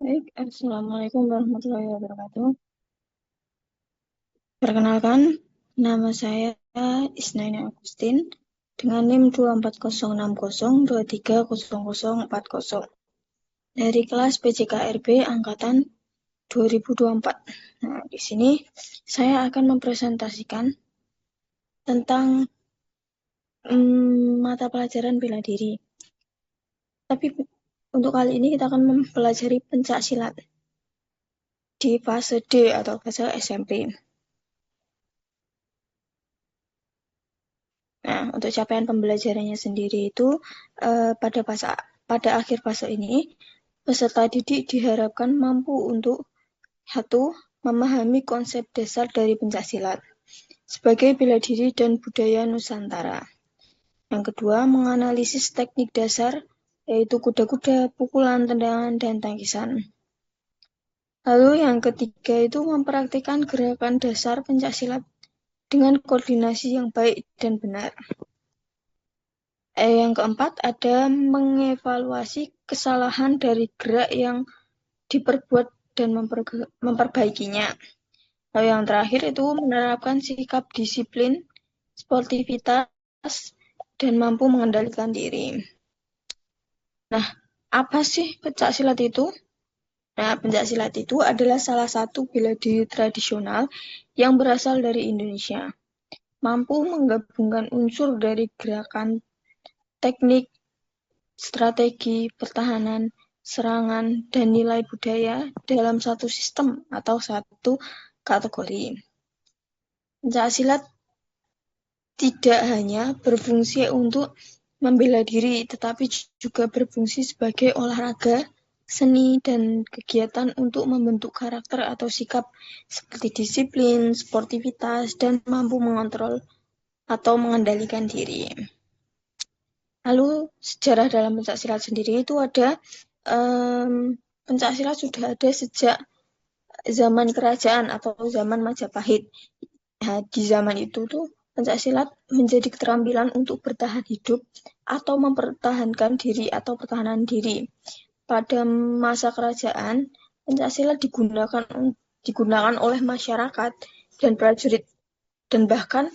Baik, Assalamualaikum warahmatullahi wabarakatuh. Perkenalkan, nama saya Isnaini Agustin dengan NIM 24060230040 dari kelas PJKRB angkatan 2024. Nah, di sini saya akan mempresentasikan tentang mata pelajaran bela diri. Tapi untuk kali ini kita akan mempelajari pencak silat di fase D atau fase SMP. Nah, untuk capaian pembelajarannya sendiri itu pada akhir fase ini, peserta didik diharapkan mampu untuk satu, memahami konsep dasar dari pencaksilat sebagai bela diri dan budaya Nusantara. Yang kedua, menganalisis teknik dasar yaitu kuda-kuda, pukulan, tendangan, dan tangkisan. Lalu yang ketiga itu mempraktikkan gerakan dasar pencaksilat dengan koordinasi yang baik dan benar. Yang keempat ada mengevaluasi kesalahan dari gerak yang diperbuat dan memperbaikinya. Lalu yang terakhir itu menerapkan sikap disiplin, sportivitas, dan mampu mengendalikan diri. Nah, apa sih pencak silat itu? Nah, pencak silat itu adalah salah satu bela diri tradisional yang berasal dari Indonesia. Mampu menggabungkan unsur dari gerakan, teknik, strategi, pertahanan, serangan, dan nilai budaya dalam satu sistem atau satu kategori. Pencaksilat tidak hanya berfungsi untuk membela diri, tetapi juga berfungsi sebagai olahraga, seni, dan kegiatan untuk membentuk karakter atau sikap seperti disiplin, sportivitas, dan mampu mengontrol atau mengendalikan diri. Lalu sejarah dalam pencaksilat sendiri itu ada pencaksilat sudah ada sejak zaman kerajaan atau zaman Majapahit. Nah, di zaman itu tuh pencaksilat menjadi keterampilan untuk bertahan hidup atau mempertahankan diri atau pertahanan diri. Pada masa kerajaan, pencaksilat digunakan oleh masyarakat dan prajurit dan bahkan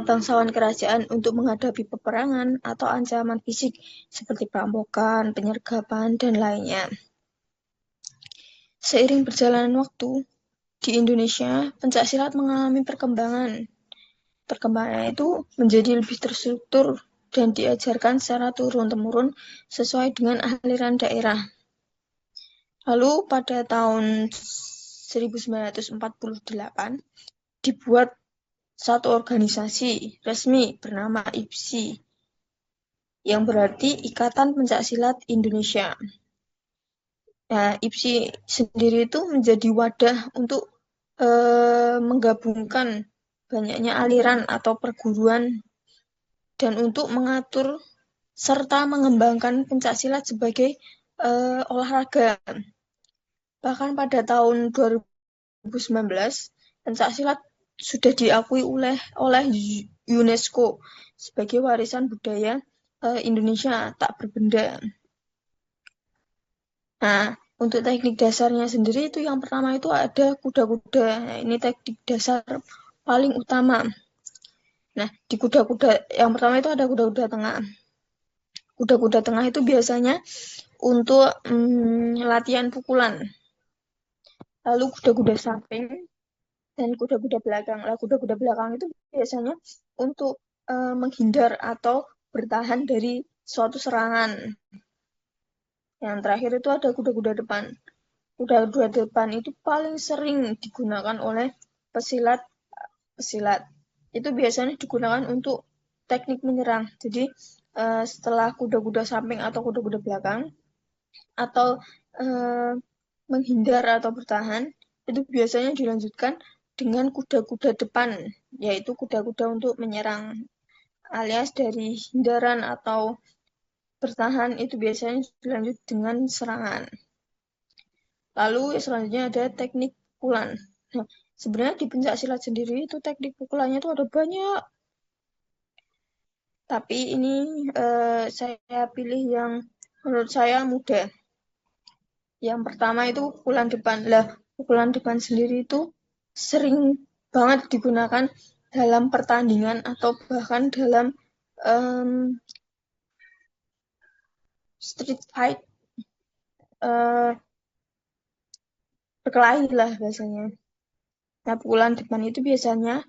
bangsawan kerajaan untuk menghadapi peperangan atau ancaman fisik seperti perampokan, penyergapan, dan lainnya. Seiring berjalannya waktu, di Indonesia, pencaksilat mengalami perkembangan. Perkembangannya itu menjadi lebih terstruktur dan diajarkan secara turun-temurun sesuai dengan aliran daerah. Lalu pada tahun 1948 dibuat satu organisasi resmi bernama IPSI yang berarti Ikatan Pencaksilat Indonesia. Nah, IPSI sendiri itu menjadi wadah untuk menggabungkan banyaknya aliran atau perguruan dan untuk mengatur serta mengembangkan pencaksilat sebagai olahraga. Bahkan pada tahun 2019, pencaksilat sudah diakui oleh UNESCO sebagai warisan budaya Indonesia tak berbenda. Nah, untuk teknik dasarnya sendiri itu yang pertama itu ada kuda-kuda. Nah, ini teknik dasar paling utama. Nah, di kuda-kuda yang pertama itu ada kuda-kuda tengah. Kuda-kuda tengah itu biasanya untuk latihan pukulan. Lalu kuda-kuda samping dan kuda-kuda belakang. Nah, kuda-kuda belakang itu biasanya untuk menghindar atau bertahan dari suatu serangan. Yang terakhir itu ada kuda-kuda depan. Kuda-kuda depan itu paling sering digunakan oleh pesilat. Itu biasanya digunakan untuk teknik menyerang. Jadi setelah kuda-kuda samping atau kuda-kuda belakang atau menghindar atau bertahan, itu biasanya dilanjutkan dengan kuda-kuda depan, yaitu kuda-kuda untuk menyerang, alias dari hindaran atau bertahan itu biasanya dilanjut dengan serangan. Lalu selanjutnya ada teknik pukulan. Nah, sebenarnya di pencak silat sendiri itu teknik pukulannya itu ada banyak. Tapi ini saya pilih yang menurut saya mudah, Yang pertama itu pukulan depan. Lah, pukulan depan sendiri itu sering banget digunakan dalam pertandingan atau bahkan dalam um, street fight, berkelahi lah biasanya. Nah, pukulan depan itu biasanya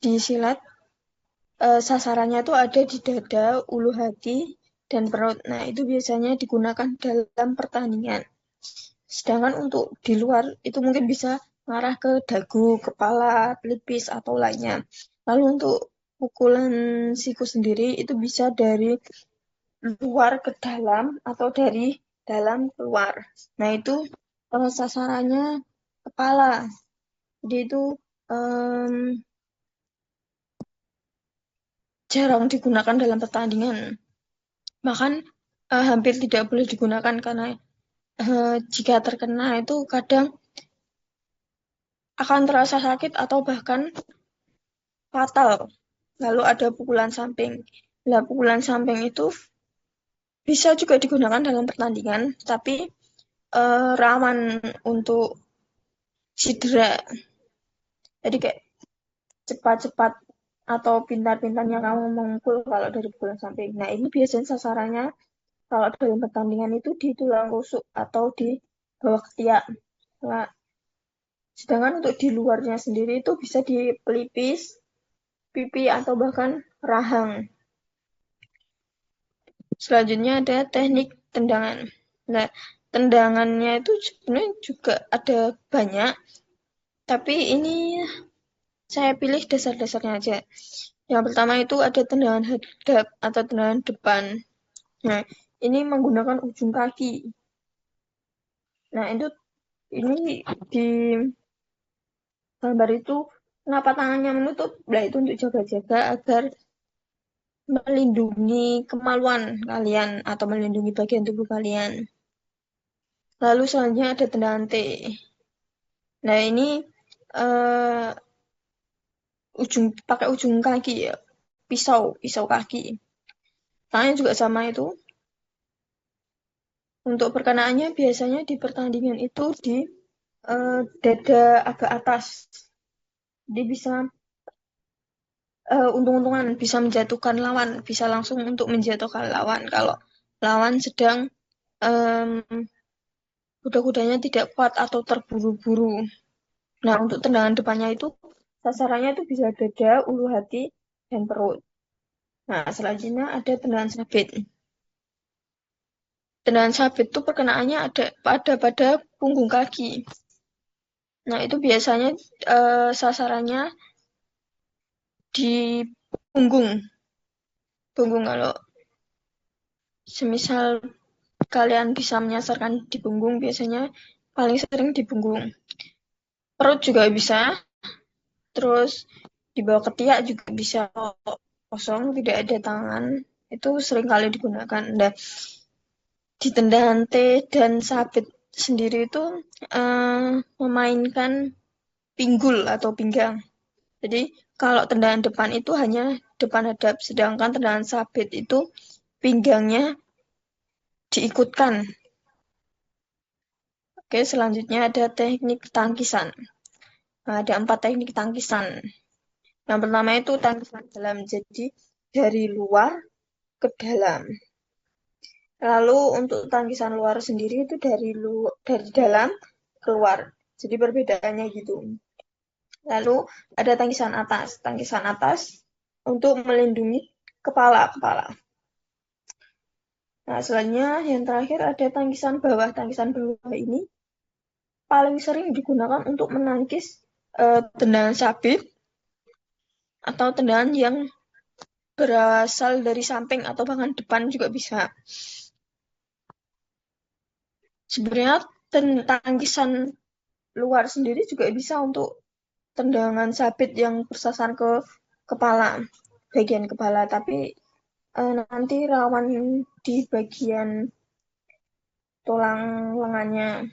disilat, sasarannya itu ada di dada, ulu hati, dan perut. Nah, itu biasanya digunakan dalam pertandingan. Sedangkan untuk di luar itu mungkin bisa mengarah ke dagu, kepala, pelipis, atau lainnya. Lalu untuk pukulan siku sendiri itu bisa dari luar ke dalam atau dari dalam keluar. Nah, itu sasarannya kepala. Jadi itu um, jarang digunakan dalam pertandingan. Bahkan hampir tidak boleh digunakan karena jika terkena itu kadang akan terasa sakit atau bahkan fatal. Lalu ada pukulan samping. Nah, pukulan samping itu bisa juga digunakan dalam pertandingan, tapi rawan untuk cedera. Jadi kayak cepat-cepat atau pintar-pintarnya kamu memukul kalau dari pukulan samping. Nah, ini biasanya sasarannya kalau dalam pertandingan itu di tulang rusuk atau di bawah ketiak. Nah, sedangkan untuk di luarnya sendiri itu bisa di pelipis, pipi, atau bahkan rahang. Selanjutnya ada teknik tendangan. Nah, tendangannya itu sebenarnya juga ada banyak, tapi ini saya pilih dasar-dasarnya aja. Yang pertama itu ada tendangan hadap atau tendangan depan. Nah, ini menggunakan ujung kaki. Nah, itu ini di gambar itu kenapa tangannya menutup? Nah, itu untuk jaga-jaga agar melindungi kemaluan kalian atau melindungi bagian tubuh kalian. Lalu selanjutnya ada tendangan T. Nah, ini uh, pakai ujung kaki ya. Pisau kaki. Tangannya juga sama itu. Untuk perkenaannya biasanya di pertandingan itu di dada agak atas. Dia bisa untung-untungan bisa menjatuhkan lawan, bisa langsung untuk menjatuhkan lawan kalau lawan sedang um, kuda-kudanya tidak kuat atau terburu-buru. Nah, untuk tendangan depannya itu sasarannya itu bisa dada, ulu hati, dan perut. Nah, selanjutnya ada tendangan sabit. Tendangan sabit itu perkenaannya ada pada punggung kaki. Nah, itu biasanya sasarannya di punggung. Punggung kalau semisal kalian bisa menyasarkan di punggung, biasanya paling sering di punggung. Perut juga bisa, terus di bawah ketiak juga bisa kosong, tidak ada tangan. Itu sering kali digunakan. Nah, di tendangan T dan sabit sendiri itu memainkan pinggul atau pinggang. Jadi kalau tendangan depan itu hanya depan hadap, sedangkan tendangan sabit itu pinggangnya diikutkan. Oke, selanjutnya ada teknik tangkisan. Nah, ada 4 teknik tangkisan. Yang pertama itu tangkisan dalam, jadi dari luar ke dalam. Lalu untuk tangkisan luar sendiri itu dari dalam keluar. Jadi perbedaannya gitu. Lalu ada tangkisan atas. Tangkisan atas untuk melindungi kepala. Nah, selanjutnya yang terakhir ada tangkisan bawah. Tangkisan bawah ini paling sering digunakan untuk menangkis tendangan sabit atau tendangan yang berasal dari samping atau bahkan depan juga bisa. Sebenarnya tangkisan luar sendiri juga bisa untuk tendangan sabit yang bersasar ke kepala, bagian kepala, tapi nanti rawan di bagian tulang lengannya.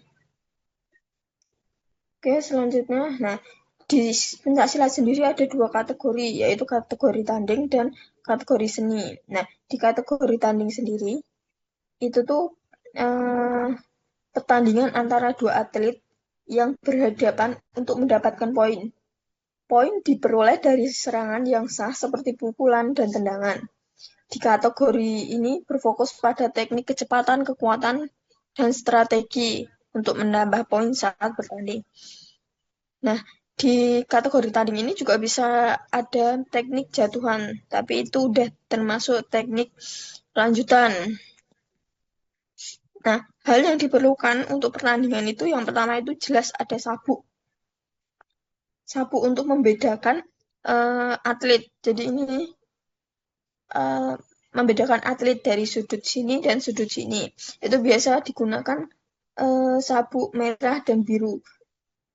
Oke, selanjutnya, nah di pencaksilat sendiri ada 2 kategori, yaitu kategori tanding dan kategori seni. Nah, di kategori tanding sendiri itu tuh pertandingan antara dua atlet yang berhadapan untuk mendapatkan poin. Poin diperoleh dari serangan yang sah seperti pukulan dan tendangan. Di kategori ini berfokus pada teknik kecepatan, kekuatan, dan strategi untuk menambah poin saat bertanding. Nah, di kategori tanding ini juga bisa ada teknik jatuhan, tapi itu udah termasuk teknik lanjutan. Nah, hal yang diperlukan untuk pertandingan itu yang pertama itu jelas ada sabuk. Sabuk untuk membedakan atlet. Jadi ini membedakan atlet dari sudut sini dan sudut sini. Itu biasa digunakan sabuk merah dan biru.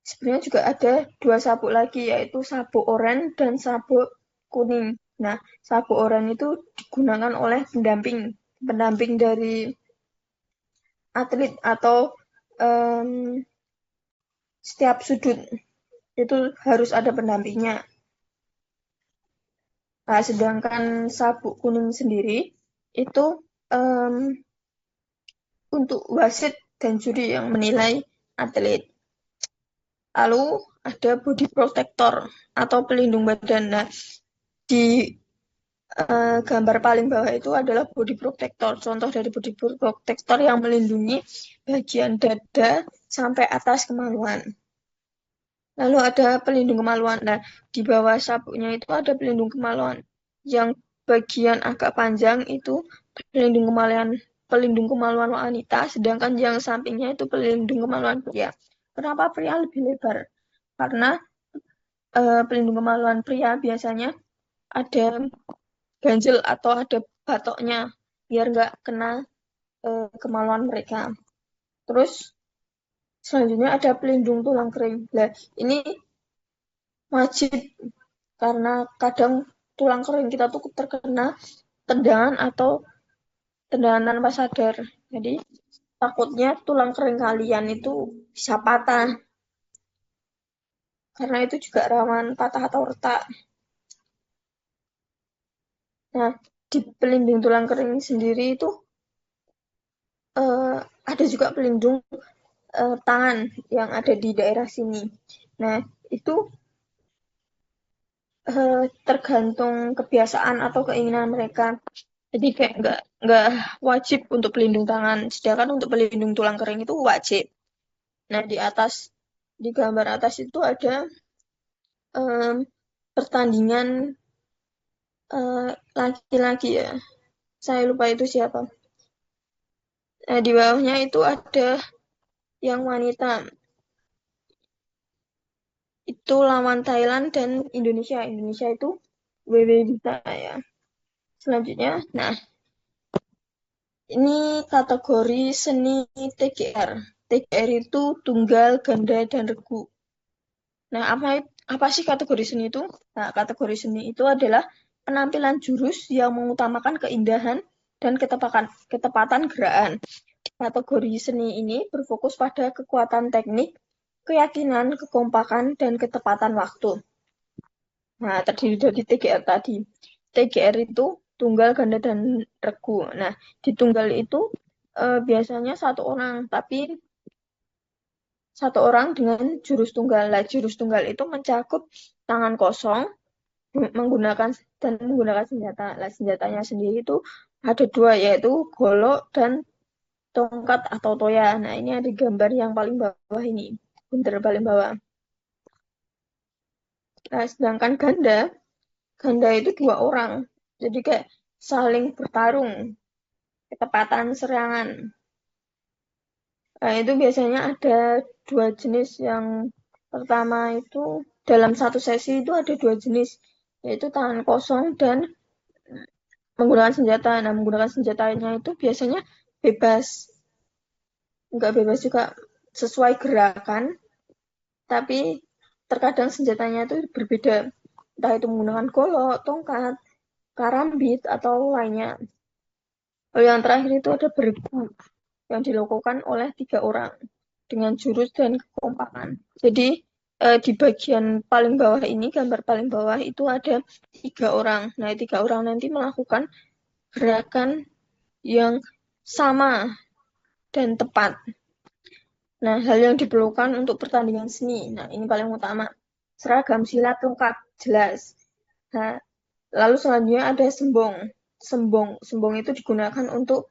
Sebenarnya juga ada dua sabuk lagi, yaitu sabuk oranye dan sabuk kuning. Nah, sabuk oranye itu digunakan oleh pendamping dari atlet atau setiap sudut itu harus ada pendampingnya. Nah, sedangkan sabuk kuning sendiri itu untuk wasit dan juri yang menilai atlet. Lalu ada body protector atau pelindung badan. Nah, di gambar paling bawah itu adalah body protector. Contoh dari body protector yang melindungi bagian dada sampai atas kemaluan. Lalu ada pelindung kemaluan. Nah, di bawah sabuknya itu ada pelindung kemaluan. Yang bagian agak panjang itu pelindung kemaluan wanita, sedangkan yang sampingnya itu pelindung kemaluan pria. Kenapa pria lebih lebar? Karena pelindung kemaluan pria biasanya ada ganjel atau ada batoknya, biar nggak kena kemaluan mereka. Terus selanjutnya ada pelindung tulang kering. Nah, ini wajib karena kadang tulang kering kita tuh terkena tendangan atau tendangan tanpa sadar. Jadi takutnya tulang kering kalian itu bisa patah. Karena itu juga rawan patah atau retak. Nah, di pelindung tulang kering sendiri itu ada juga pelindung tangan yang ada di daerah sini. Nah, itu tergantung kebiasaan atau keinginan mereka. Jadi kayak nggak wajib untuk pelindung tangan, sedangkan untuk pelindung tulang kering itu wajib. Nah, di gambar atas itu ada pertandingan laki-laki ya. Saya lupa itu siapa. Nah, di bawahnya itu ada yang wanita. Itu lawan Thailand dan Indonesia. Indonesia itu WW Dita ya. Selanjutnya, nah ini kategori seni TGR. TGR itu tunggal, ganda, dan regu. Nah, apa sih kategori seni itu? Nah, kategori seni itu adalah penampilan jurus yang mengutamakan keindahan dan ketepatan gerakan. Kategori seni ini berfokus pada kekuatan teknik, keyakinan, kekompakan, dan ketepatan waktu. Nah, terdiri dari TGR tadi. TGR itu tunggal, ganda, dan regu. Nah, di tunggal itu biasanya satu orang dengan jurus tunggal. Nah, jurus tunggal itu mencakup tangan kosong menggunakan senjata. Nah, senjatanya sendiri itu ada dua, yaitu golok dan tongkat atau toya. Nah, ini ada gambar yang paling bawah ini, bundar paling bawah. Nah, sedangkan ganda itu dua orang. Jadi kayak saling bertarung, ketepatan serangan. Nah, itu biasanya ada dua jenis. Yang pertama itu dalam satu sesi itu ada dua jenis, yaitu tangan kosong dan menggunakan senjata. Nah, menggunakan senjatanya itu biasanya bebas. Enggak bebas juga sesuai gerakan, tapi terkadang senjatanya itu berbeda. Entah itu menggunakan golok, tongkat, karambit, atau lainnya. Yang terakhir itu ada beregu yang dilakukan oleh 3 orang dengan jurus dan kekompakan. Jadi di bagian paling bawah ini, gambar paling bawah itu ada 3 orang. Nah, 3 orang nanti melakukan gerakan yang sama dan tepat. Nah, hal yang diperlukan untuk pertandingan seni. Nah, ini paling utama. Seragam silat lengkap, jelas. Nah, lalu selanjutnya ada sembong. Sembong itu digunakan untuk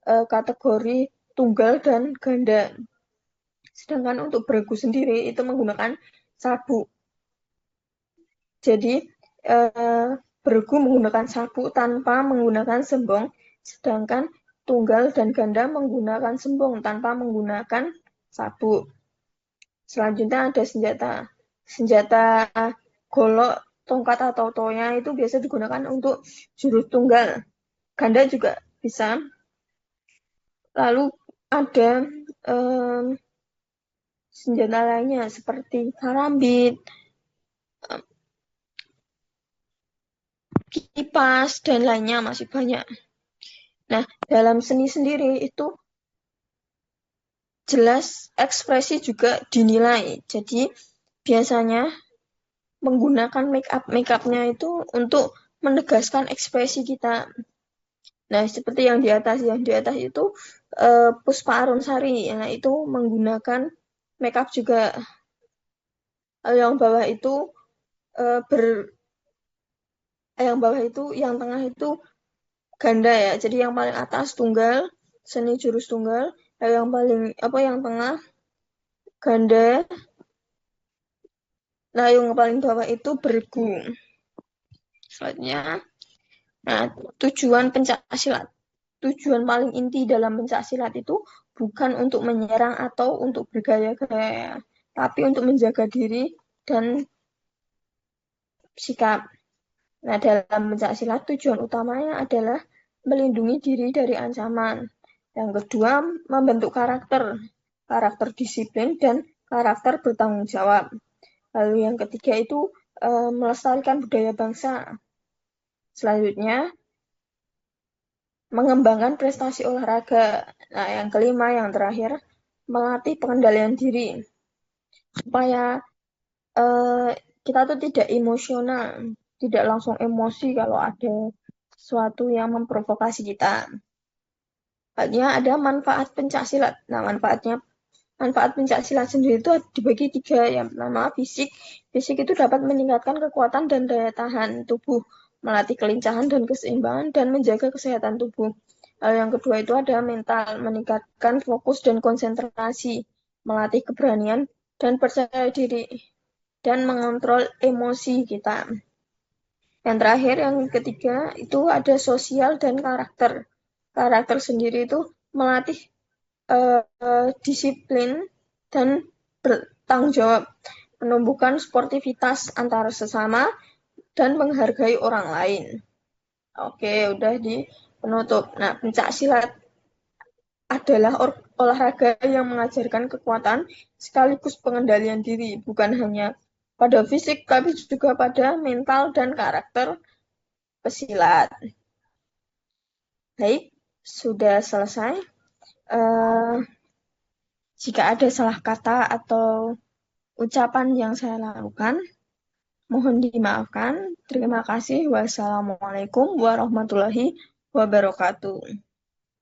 kategori tunggal dan ganda. Sedangkan untuk beregu sendiri itu menggunakan sabuk. Jadi beregu menggunakan sabuk tanpa menggunakan sembong, sedangkan tunggal dan ganda menggunakan sembong tanpa menggunakan sabuk. Selanjutnya ada senjata. Senjata golok, tongkat atau toya itu biasa digunakan untuk jurus tunggal. Ganda juga bisa. Lalu ada senjata lainnya seperti karambit, kipas, dan lainnya masih banyak. Nah, dalam seni sendiri itu jelas ekspresi juga dinilai. Jadi, biasanya menggunakan make-up-nya itu untuk menegaskan ekspresi kita. Nah, seperti yang di atas itu Puspa Arunsari. Nah, itu menggunakan make-up juga. Yang bawah itu uh, ber yang bawah itu, yang tengah itu ganda ya. Jadi yang paling atas tunggal, seni jurus tunggal, yang paling yang tengah ganda, nah yang paling bawah itu bergu. Selanjutnya, nah tujuan pencak silat. Tujuan paling inti dalam pencak silat itu bukan untuk menyerang atau untuk bergaya-gaya, tapi untuk menjaga diri dan sikap. Nah, dalam pencak silat tujuan utamanya adalah melindungi diri dari ancaman. Yang kedua, membentuk karakter disiplin dan karakter bertanggung jawab. Lalu yang ketiga itu melestarikan budaya bangsa. Selanjutnya, mengembangkan prestasi olahraga. Nah, yang kelima, yang terakhir, melatih pengendalian diri supaya kita tuh tidak emosional, tidak langsung emosi kalau ada sesuatu yang memprovokasi kita. Artinya ada manfaat pencak silat. Nah, manfaat pencak silat sendiri itu dibagi 3. Yang pertama, fisik. Fisik itu dapat meningkatkan kekuatan dan daya tahan tubuh, melatih kelincahan dan keseimbangan, dan menjaga kesehatan tubuh. Lalu yang kedua itu ada mental, meningkatkan fokus dan konsentrasi, melatih keberanian dan percaya diri, dan mengontrol emosi kita. Yang terakhir, yang ketiga, itu ada sosial dan karakter. Karakter sendiri itu melatih disiplin dan bertanggung jawab, menumbuhkan sportivitas antara sesama, dan menghargai orang lain. Oke, udah di penutup. Nah, pencak silat adalah olahraga yang mengajarkan kekuatan sekaligus pengendalian diri, bukan hanya pada fisik, tapi juga pada mental dan karakter pesilat. Baik, sudah selesai. Jika ada salah kata atau ucapan yang saya lakukan, mohon dimaafkan. Terima kasih. Wassalamualaikum warahmatullahi wabarakatuh.